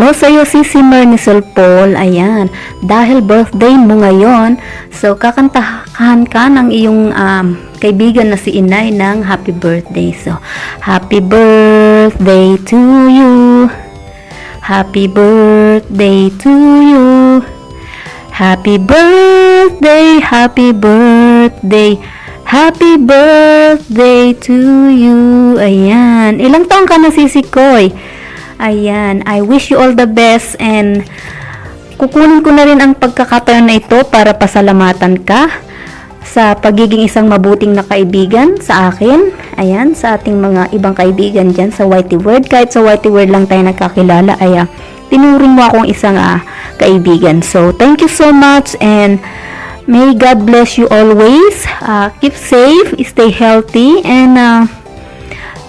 Hello sa'yo, si Marnicel Paul. Ayan, dahil birthday mo ngayon, so kakantahan ka ng iyong kaibigan na si Inay ng happy birthday. So, happy birthday to you. Happy birthday to you. Happy birthday, happy birthday. Happy birthday to you. Ayan, ilang taong ka na, Sisikoy? Ayan, I wish you all the best, and kukunin ko na rin ang pagkakataon na ito para pasalamatan ka sa pagiging isang mabuting na kaibigan sa akin. Ayan, sa ating mga ibang kaibigan dyan sa Whitey Word. Kahit sa Whitey Word lang tayo nagkakilala, ay tinuring mo akong isang kaibigan. So, thank you so much, and may God bless you always. Keep safe, stay healthy, and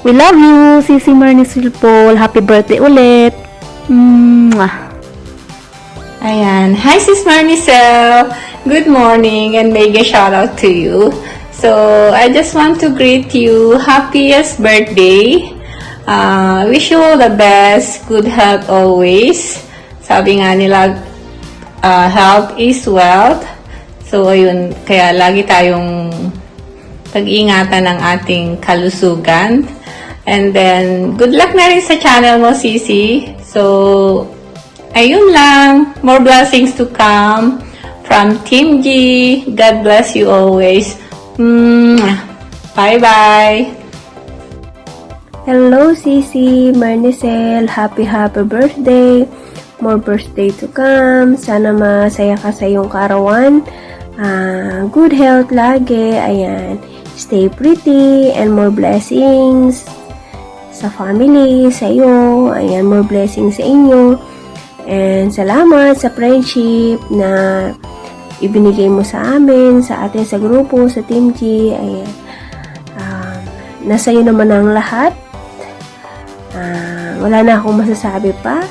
we love you, Sisi Marnicel Paul. Happy birthday ulit. Mwah. Ayan. Hi, Sis Marnicel. Good morning and mega shout out to you. So, I just want to greet you. Happiest birthday. Wish you all the best. Good health always. Sabi nga nila, health is wealth. So, ayun. Kaya lagi tayong pag-iingatan ng ating kalusugan. And then, good luck na rin sa channel mo, Sisi. So, ayun lang. More blessings to come from Team G. God bless you always. Bye-bye. Hello, Sisi Marnicel. Happy birthday. More birthday to come. Sana masaya ka sa iyong kaarawan. Good health lagi. Ayan. Stay pretty and more blessings sa family, sa iyo. Ayan, more blessings sa inyo. And salamat sa friendship na ibinigay mo sa amin, sa atin sa grupo, sa Team G. Ayan. Nasa iyo naman ang lahat. Wala na akong masasabi pa.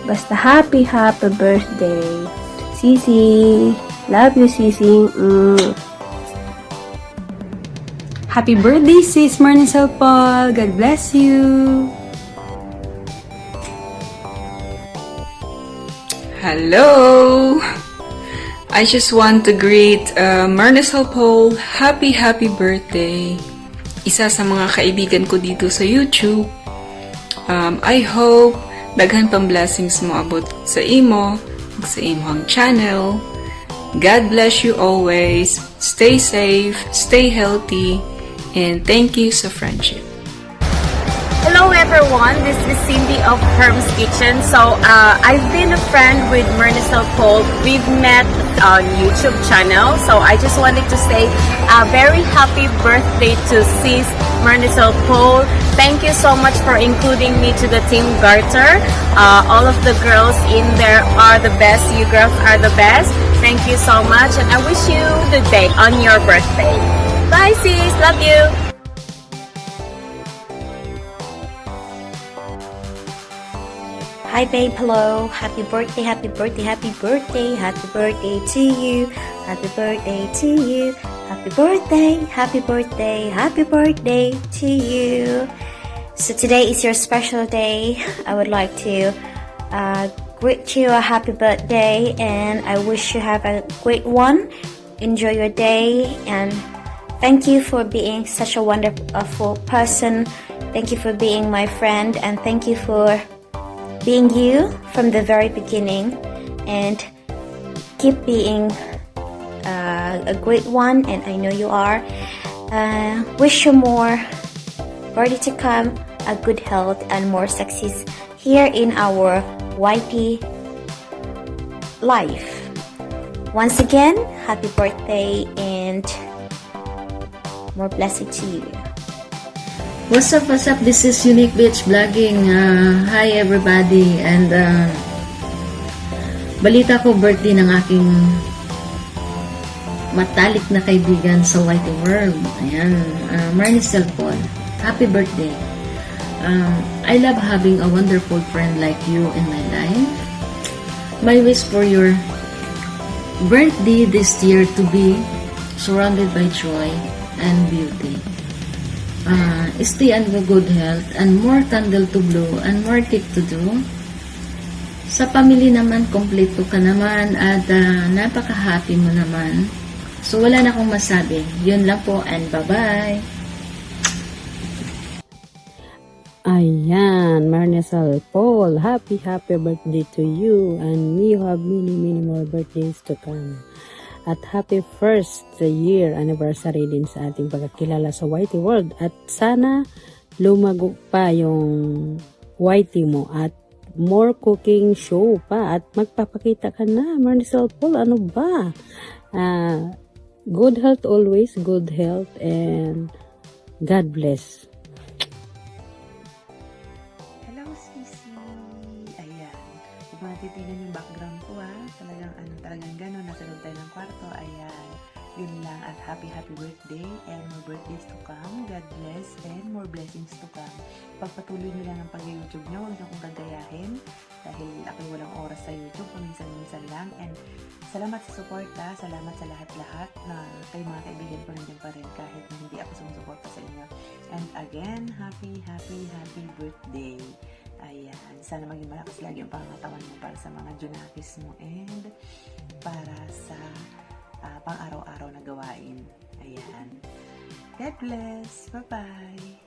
Basta happy birthday. Sisi. Love you, Sisi. Happy birthday, Sis Marnicel Paul. God bless you. Hello! I just want to greet Marnicel Paul. Happy birthday. Isa sa mga kaibigan ko dito sa YouTube. I hope daghan pang blessings mo abot sa imo, sa imong channel. God bless you always. Stay safe, stay healthy, and thank you sa friendship. Hello everyone, this is Cindy of Herm's Kitchen. So, I've been a friend with Marnicel Paul. We've met on YouTube channel. So, I just wanted to say a very happy birthday to Sis Marnicel Paul. Thank you so much for including me to the Team Garter. All of the girls in there are the best. You girls are the best. Thank you so much, and I wish you the day on your birthday. Bye sis, love you! Hi babe, hello. Happy birthday, happy birthday, happy birthday, happy birthday to you. Happy birthday to you. Happy birthday, happy birthday, happy birthday to you. So today is your special day. I would like to greet you a happy birthday, and I wish you have a great one. Enjoy your day, and thank you for being such a wonderful person. Thank you for being my friend, and thank you for being you from the very beginning, and keep being a great one, and I know you are. Wish you more birthday to come, a good health, and more success here in our YP life. Once again, happy birthday and more blessing to you. What's up? This is Unique Bitch Vlogging. Hi everybody, and balita ko birthday ng aking matalik na kaibigan sa Whitey World. Ayan, Marnicel Paul. Happy birthday. I love having a wonderful friend like you in my life. My wish for your birthday this year to be surrounded by joy and beauty. Stay in good health, and more candle to blow, and more cake to do, Sa pamilya naman, kompleto ka naman at napaka-happy mo naman. So, wala na akong masabi. Yun lang po and bye-bye! Ayan, Marnesal Paul, happy birthday to you and you have many more birthdays to come. At happy first year anniversary din sa ating pagkakilala sa YT World. At sana lumago pa yung YT mo at more cooking show pa at magpapakita ka na, Marnesal Paul, ano ba? Good health always, good health and God bless. Hello, Sisi. Ayan. Kung natitinan yung background ko talagang gano'n. Nasa loob tayo ng kwarto. Ayan. Yun lang. At happy birthday and more birthdays to come. God bless and more blessings to come. Pagpatuloy nyo lang ang pag-YouTube nyo. Huwag nyo akong gagayahin dahil ako'y walang oras sa YouTube. Paminsan-minsan lang. And salamat sa suporta. Salamat sa lahat-lahat na kayo mga kaibigan ko nandiyan pa rin kahit na hindi ako sumusuporta sa inyo. And again, happy birthday. Ayan. Sana maging malakas lagi ang pangatawan mo para sa mga junakis mo and para sa pang-araw-araw na gawain. Ayan. God bless. Bye-bye.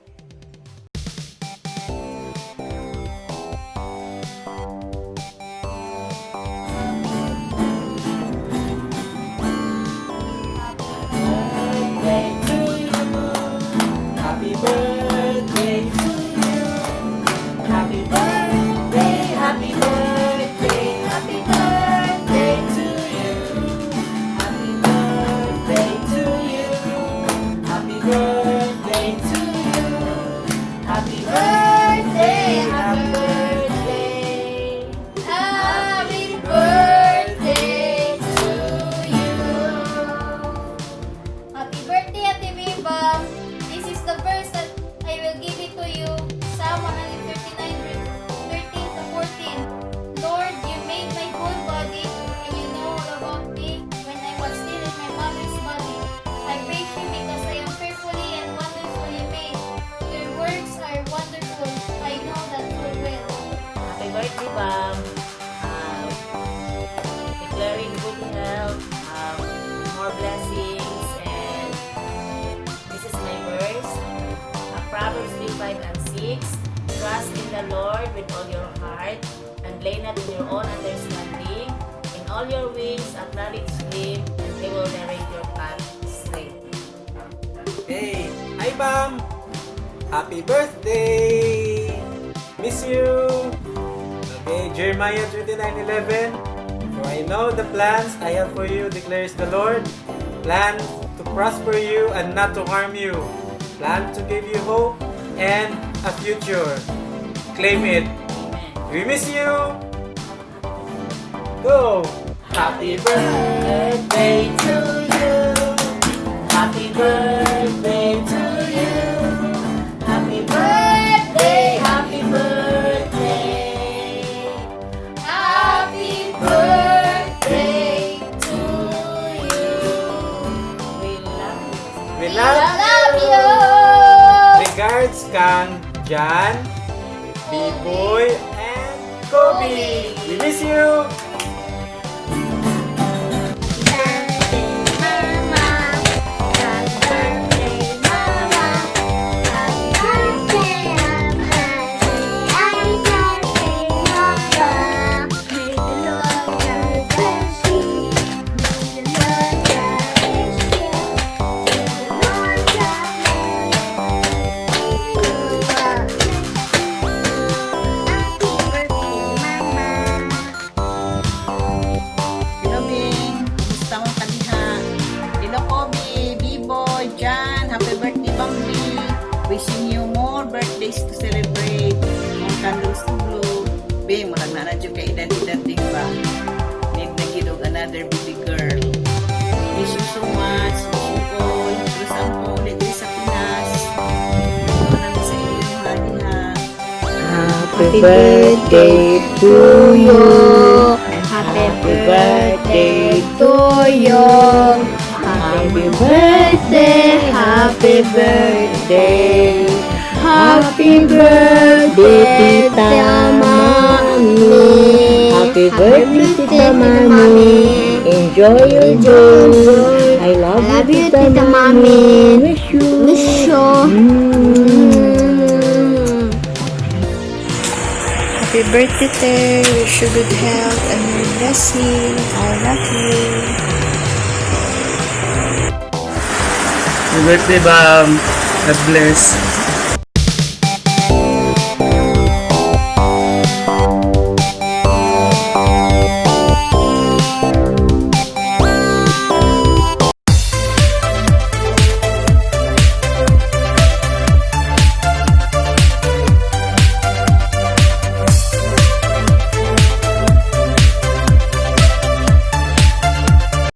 Declaring good health, more blessings, and this is my verse. Proverbs 3:5-6. Trust in the Lord with all your heart, and lean not in your own understanding. In all your ways acknowledge Him, and He will direct your path straight. Hey, hi Bam! Happy birthday! Miss you! Okay, Jeremiah 29:11. For I know the plans I have for you, declares the Lord. Plans to prosper you and not to harm you. Plan to give you hope and a future. Claim it. We miss you! Go! Happy birthday to you! Happy birthday to you! Happy birthday! Happy birthday! Happy birthday to you. We love you! Regards kang Jan, B-Boy, and Kobe! We miss you! Wishing you more birthdays to celebrate, more candles to blow. Be, marang na radyo ka edad-edad din ba? Need na gidog another baby girl. Wish you so much, wish you all. Terus ang po ulit sa Pinas. Ito namin sa inyong hati-ha. Happy birthday to you. Happy birthday to you. Happy birthday, happy birthday. Happy birthday, Tita Mami. Happy birthday, Tita Mami. Enjoy your day. I love you, Tita Mami. Miss you. Happy birthday, Ter. Wish you good health and more blessing. I love you. Happy birthday, Bam. God bless.